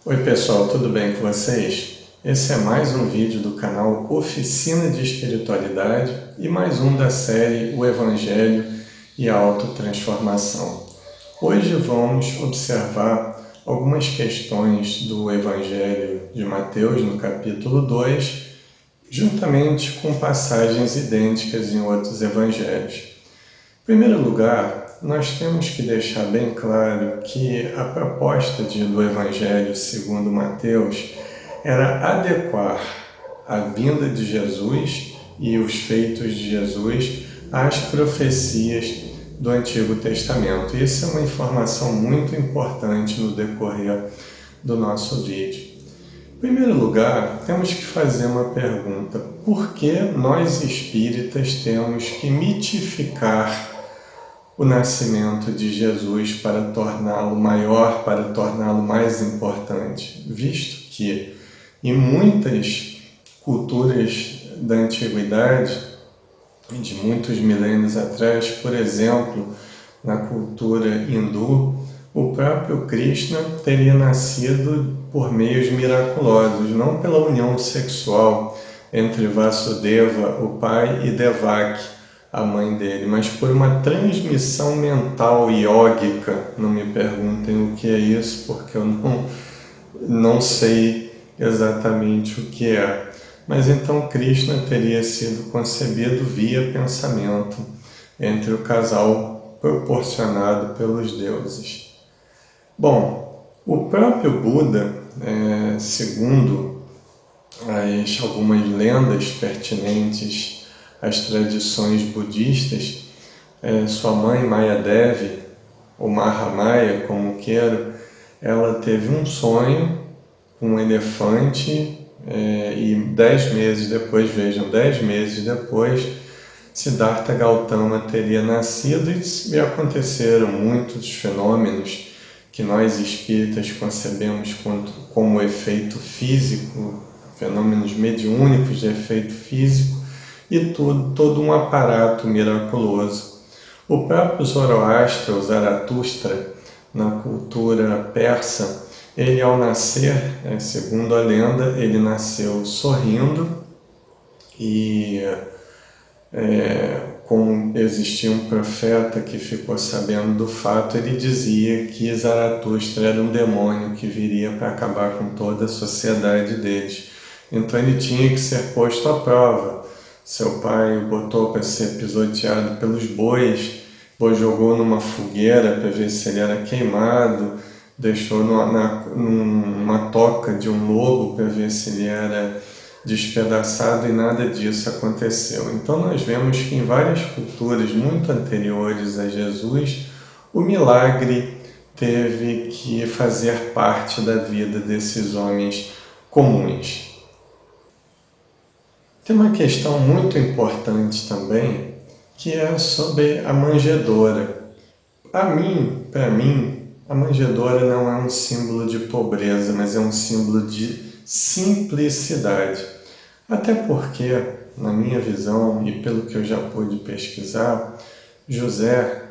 Oi pessoal, tudo bem com vocês? Esse é mais um vídeo do canal Oficina de Espiritualidade e mais um da série O Evangelho e a Autotransformação. Hoje vamos observar algumas questões do Evangelho de Mateus, no capítulo 2, juntamente com passagens idênticas em outros evangelhos. Em primeiro lugar, nós temos que deixar bem claro que a proposta do Evangelho segundo Mateus era adequar a vinda de Jesus e os feitos de Jesus às profecias do Antigo Testamento. Isso é uma informação muito importante no decorrer do nosso vídeo. Em primeiro lugar, temos que fazer uma pergunta: por que nós espíritas temos que mitificar o nascimento de Jesus para torná-lo maior, para torná-lo mais importante? Visto que em muitas culturas da antiguidade, de muitos milênios atrás, por exemplo, na cultura hindu, o próprio Krishna teria nascido por meios miraculosos, não pela união sexual entre Vasudeva, o pai, e Devaki, a mãe dele, mas por uma transmissão mental iógica. Não me perguntem o que é isso, porque eu não sei exatamente o que é. Mas então Krishna teria sido concebido via pensamento entre o casal proporcionado pelos deuses. Bom, o próprio Buda, segundo algumas lendas pertinentes às tradições budistas, sua mãe Mayadevi, ou Mahamaya, como queira, ela teve um sonho com um elefante e 10 meses depois, vejam, 10 meses depois, Siddhartha Gautama teria nascido e aconteceram muitos fenômenos que nós espíritas concebemos como efeito físico, fenômenos mediúnicos de efeito físico e todo um aparato miraculoso. O próprio Zoroastra, o Zaratustra, na cultura persa, ele ao nascer, segundo a lenda, ele nasceu sorrindo e como existia um profeta que ficou sabendo do fato, ele dizia que Zaratustra era um demônio que viria para acabar com toda a sociedade deles. Então ele tinha que ser posto à prova. Seu pai o botou para ser pisoteado pelos bois, depois jogou numa fogueira para ver se ele era queimado, deixou numa toca de um lobo para ver se ele era despedaçado, e nada disso aconteceu. Então nós vemos que em várias culturas muito anteriores a Jesus, o milagre teve que fazer parte da vida desses homens comuns. Tem uma questão muito importante também, que é sobre a manjedoura. Para mim, a manjedoura não é um símbolo de pobreza, mas é um símbolo de simplicidade. Até porque, na minha visão e pelo que eu já pude pesquisar, José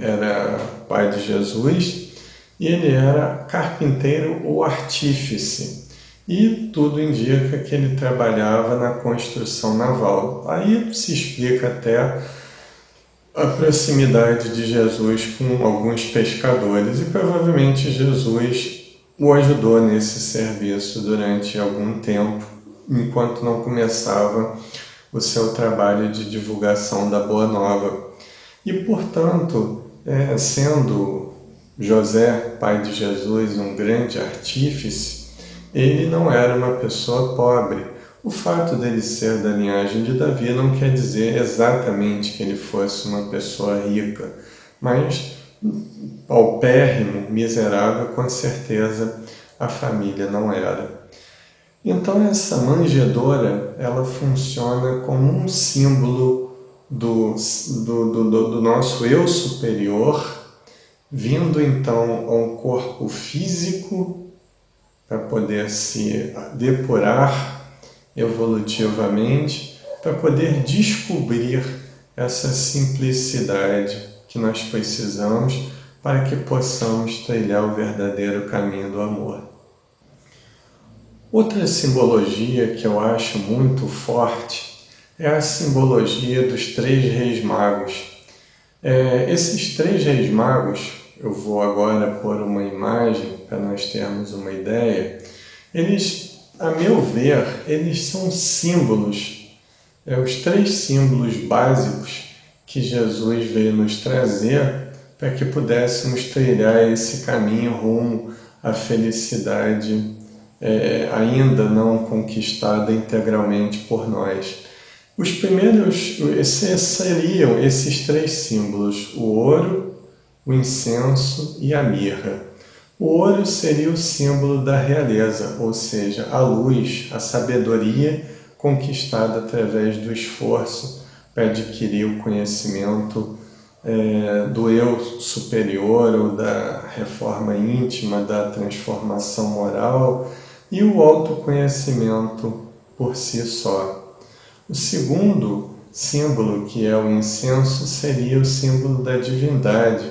era pai de Jesus e ele era carpinteiro ou artífice. E tudo indica que ele trabalhava na construção naval. Aí se explica até a proximidade de Jesus com alguns pescadores, e provavelmente Jesus o ajudou nesse serviço durante algum tempo, enquanto não começava o seu trabalho de divulgação da Boa Nova. E, portanto, sendo José, pai de Jesus, um grande artífice, ele não era uma pessoa pobre. O fato dele ser da linhagem de Davi não quer dizer exatamente que ele fosse uma pessoa rica, mas paupérrimo, miserável, com certeza a família não era. Então essa manjedoura, ela funciona como um símbolo do nosso eu superior, vindo então a um corpo físico para poder se depurar evolutivamente, para poder descobrir essa simplicidade que nós precisamos para que possamos trilhar o verdadeiro caminho do amor. Outra simbologia que eu acho muito forte é a simbologia dos três reis magos. Esses três reis magos, eu vou agora pôr uma imagem para nós termos uma ideia, eles, a meu ver, eles são símbolos, os três símbolos básicos que Jesus veio nos trazer para que pudéssemos trilhar esse caminho rumo à felicidade ainda não conquistada integralmente por nós. Os primeiros seriam esses três símbolos: o ouro, o incenso e a mirra. O ouro seria o símbolo da realeza, ou seja, a luz, a sabedoria conquistada através do esforço para adquirir o conhecimento do eu superior ou da reforma íntima, da transformação moral e o autoconhecimento por si só. O segundo símbolo, que é o incenso, seria o símbolo da divindade,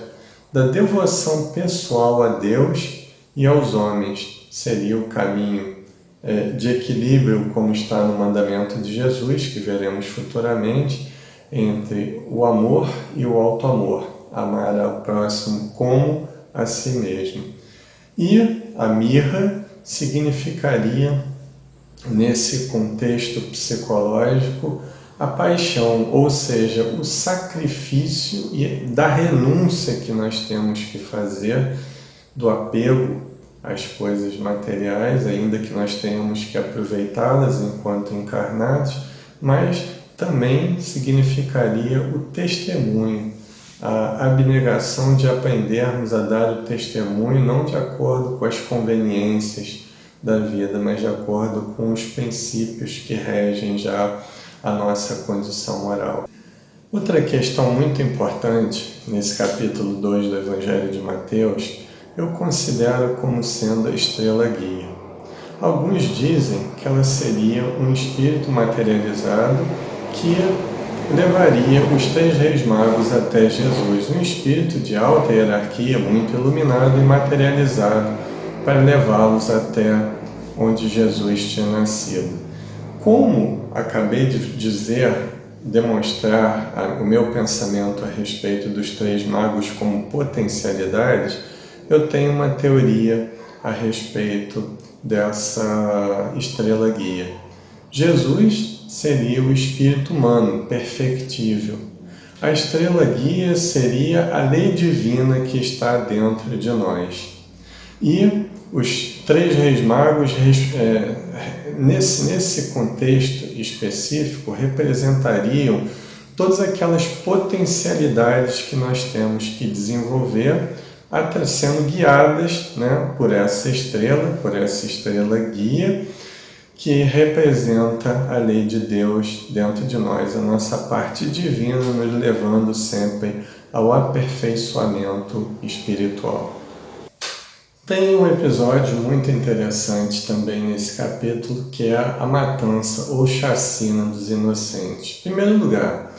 da devoção pessoal a Deus e aos homens. Seria o caminho de equilíbrio, como está no mandamento de Jesus, que veremos futuramente, entre o amor e o auto-amor. Amar ao próximo como a si mesmo. E a mirra significaria, nesse contexto psicológico, a paixão, ou seja, o sacrifício e da renúncia que nós temos que fazer, do apego às coisas materiais, ainda que nós tenhamos que aproveitá-las enquanto encarnados, mas também significaria o testemunho, a abnegação de aprendermos a dar o testemunho não de acordo com as conveniências da vida, mas de acordo com os princípios que regem já a nossa condição moral. Outra questão muito importante nesse capítulo 2 do Evangelho de Mateus, eu considero como sendo a estrela guia. Alguns dizem que ela seria um espírito materializado que levaria os três reis magos até Jesus, um espírito de alta hierarquia, muito iluminado e materializado, para levá-los até onde Jesus tinha nascido. Como acabei de dizer, demonstrar o meu pensamento a respeito dos três magos como potencialidade, eu tenho uma teoria a respeito dessa estrela guia. Jesus seria o espírito humano, perfectível. A estrela guia seria a lei divina que está dentro de nós. E os três reis magos, nesse contexto específico, representariam todas aquelas potencialidades que nós temos que desenvolver, sendo guiadas, por essa estrela guia, que representa a lei de Deus dentro de nós, a nossa parte divina, nos levando sempre ao aperfeiçoamento espiritual. Tem um episódio muito interessante também nesse capítulo, que é a matança ou chacina dos inocentes. Em primeiro lugar,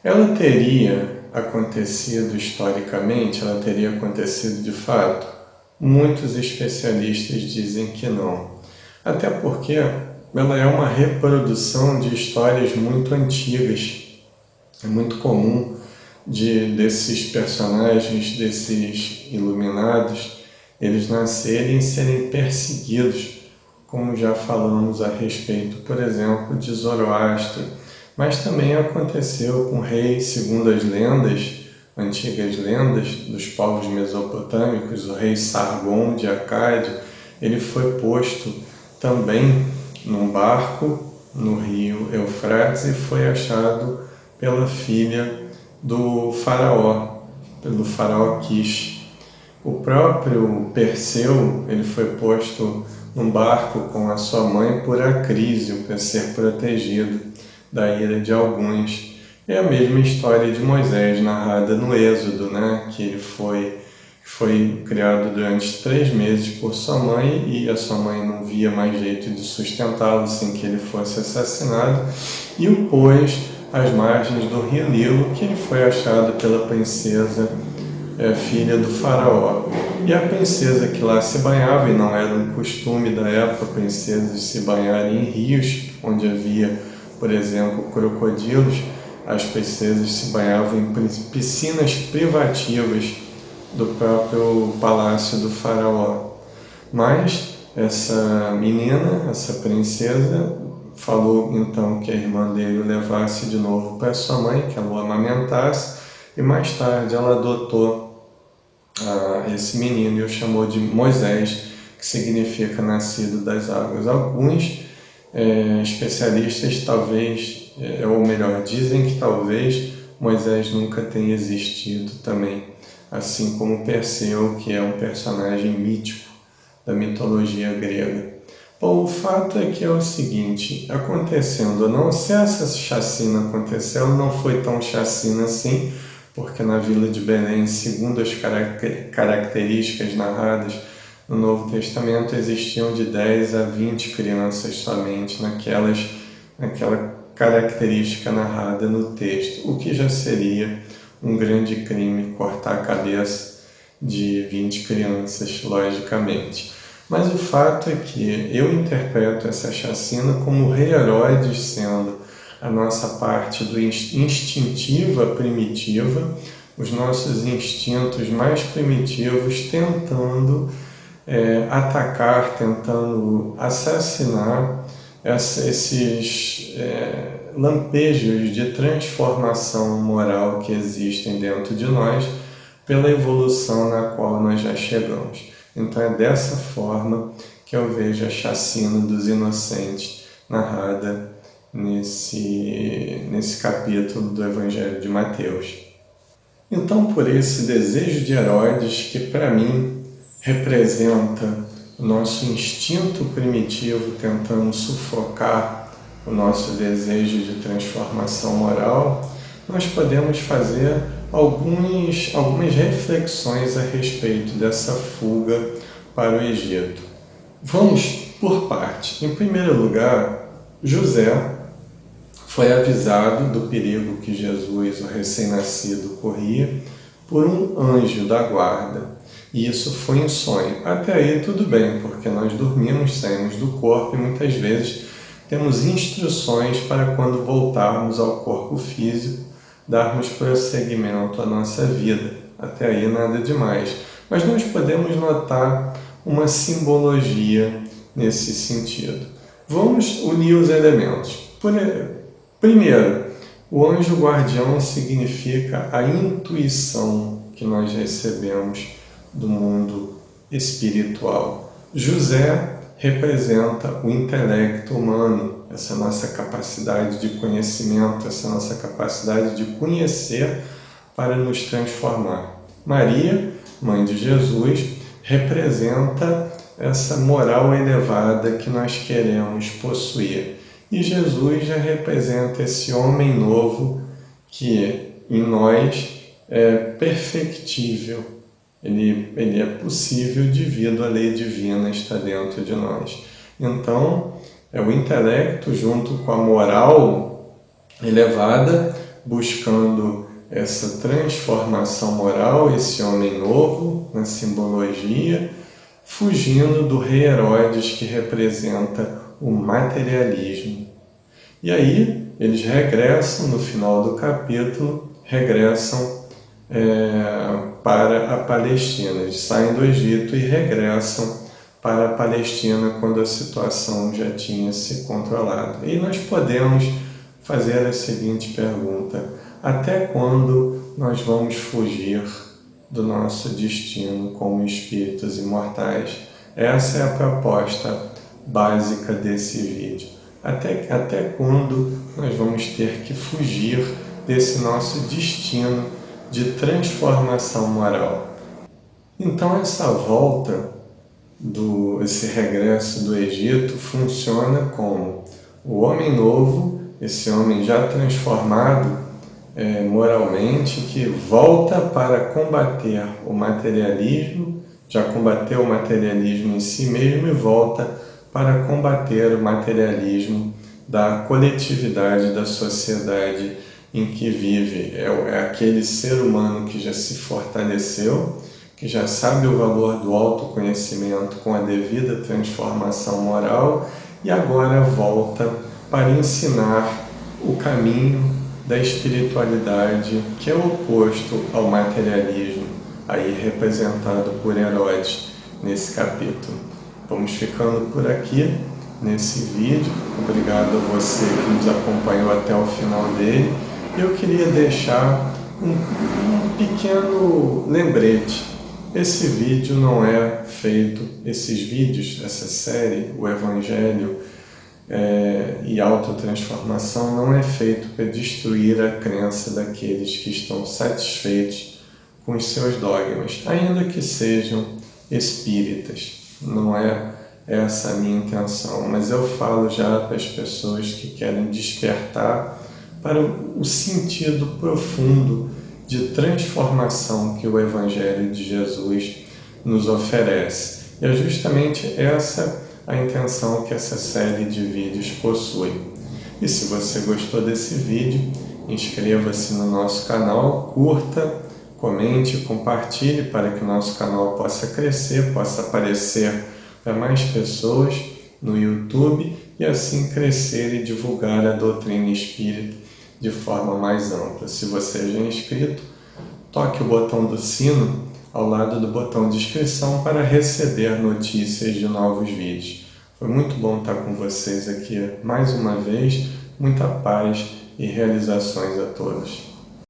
ela teria acontecido historicamente, ela teria acontecido de fato? Muitos especialistas dizem que não. Até porque ela é uma reprodução de histórias muito antigas. É muito comum desses personagens, desses iluminados, eles nascerem e serem perseguidos, como já falamos a respeito, por exemplo, de Zoroastro. Mas também aconteceu com o rei, segundo as lendas, antigas lendas dos povos mesopotâmicos, o rei Sargon de Acádio. Ele foi posto também num barco no rio Eufrates e foi achado pela filha do faraó, pelo faraó Quixe. O próprio Perseu, ele foi posto num barco com a sua mãe por Acrísio, para ser protegido da ira de alguns. É a mesma história de Moisés, narrada no Êxodo, que ele foi criado durante 3 meses por sua mãe e a sua mãe não via mais jeito de sustentá-lo sem que ele fosse assassinado, e o pôs às margens do rio Nilo, que ele foi achado pela princesa filha do faraó. E a princesa que lá se banhava, e não era um costume da época, princesas se banharem em rios, onde havia, por exemplo, crocodilos, as princesas se banhavam em piscinas privativas do próprio palácio do faraó. Mas essa menina, essa princesa, falou então que a irmã dele o levasse de novo para sua mãe, que ela o amamentasse, e mais tarde ela adotou esse menino e o chamou de Moisés, que significa nascido das águas. Alguns especialistas talvez, ou melhor, dizem que talvez Moisés nunca tenha existido também, assim como Perseu, que é um personagem mítico da mitologia grega. Bom, o fato é que é o seguinte, acontecendo ou não, se essa chacina aconteceu, não foi tão chacina assim, porque na vila de Belém, segundo as características narradas no Novo Testamento, existiam de 10 a 20 crianças somente naquela característica narrada no texto, o que já seria um grande crime cortar a cabeça de 20 crianças, logicamente. Mas o fato é que eu interpreto essa chacina como o rei Herodes sendo a nossa parte do instintiva primitiva, os nossos instintos mais primitivos tentando atacar, tentando assassinar esses lampejos de transformação moral que existem dentro de nós pela evolução na qual nós já chegamos. Então é dessa forma que eu vejo a chacina dos inocentes narrada nesse capítulo do Evangelho de Mateus. Então, por esse desejo de Herodes, que para mim representa o nosso instinto primitivo tentando sufocar o nosso desejo de transformação moral, nós podemos fazer algumas reflexões a respeito dessa fuga para o Egito. Vamos por parte. Em primeiro lugar, José foi avisado do perigo que Jesus, o recém-nascido, corria por um anjo da guarda. E isso foi um sonho. Até aí tudo bem, porque nós dormimos, saímos do corpo e muitas vezes temos instruções para quando voltarmos ao corpo físico, darmos prosseguimento à nossa vida. Até aí nada demais. Mas nós podemos notar uma simbologia nesse sentido. Vamos unir os elementos. Primeiro, o anjo guardião significa a intuição que nós recebemos do mundo espiritual. José representa o intelecto humano, essa nossa capacidade de conhecimento, essa nossa capacidade de conhecer para nos transformar. Maria, mãe de Jesus, representa essa moral elevada que nós queremos possuir. E Jesus já representa esse homem novo que em nós é perfectível. Ele é possível devido à lei divina estar dentro de nós. Então, é o intelecto junto com a moral elevada, buscando essa transformação moral, esse homem novo, na simbologia, fugindo do rei Herodes, que representa o materialismo. E aí, eles regressam, no final do capítulo, para a Palestina. Eles saem do Egito e regressam para a Palestina quando a situação já tinha se controlado. E nós podemos fazer a seguinte pergunta: até quando nós vamos fugir do nosso destino como espíritos imortais? Essa é a proposta básica desse vídeo. Até quando nós vamos ter que fugir desse nosso destino de transformação moral? Então essa volta, esse regresso do Egito, funciona como o homem novo, esse homem já transformado moralmente, que volta para combater o materialismo, já combateu o materialismo em si mesmo e volta para combater o materialismo da coletividade, da sociedade em que vive. É aquele ser humano que já se fortaleceu, que já sabe o valor do autoconhecimento com a devida transformação moral e agora volta para ensinar o caminho da espiritualidade, que é oposto ao materialismo, aí representado por Herodes nesse capítulo. Vamos ficando por aqui nesse vídeo. Obrigado a você que nos acompanhou até o final dele. Eu queria deixar um pequeno lembrete. Esse vídeo não é feito, esses vídeos, essa série, o Evangelho e autotransformação, não é feito para destruir a crença daqueles que estão satisfeitos com os seus dogmas, ainda que sejam espíritas. Não é essa a minha intenção, mas eu falo já para as pessoas que querem despertar para o sentido profundo de transformação que o Evangelho de Jesus nos oferece. E é justamente essa a intenção que essa série de vídeos possui. E se você gostou desse vídeo, inscreva-se no nosso canal, curta, comente, compartilhe para que o nosso canal possa crescer, possa aparecer para mais pessoas no YouTube e assim crescer e divulgar a doutrina espírita de forma mais ampla. Se você já é inscrito, toque o botão do sino ao lado do botão de inscrição para receber notícias de novos vídeos. Foi muito bom estar com vocês aqui mais uma vez. Muita paz e realizações a todos.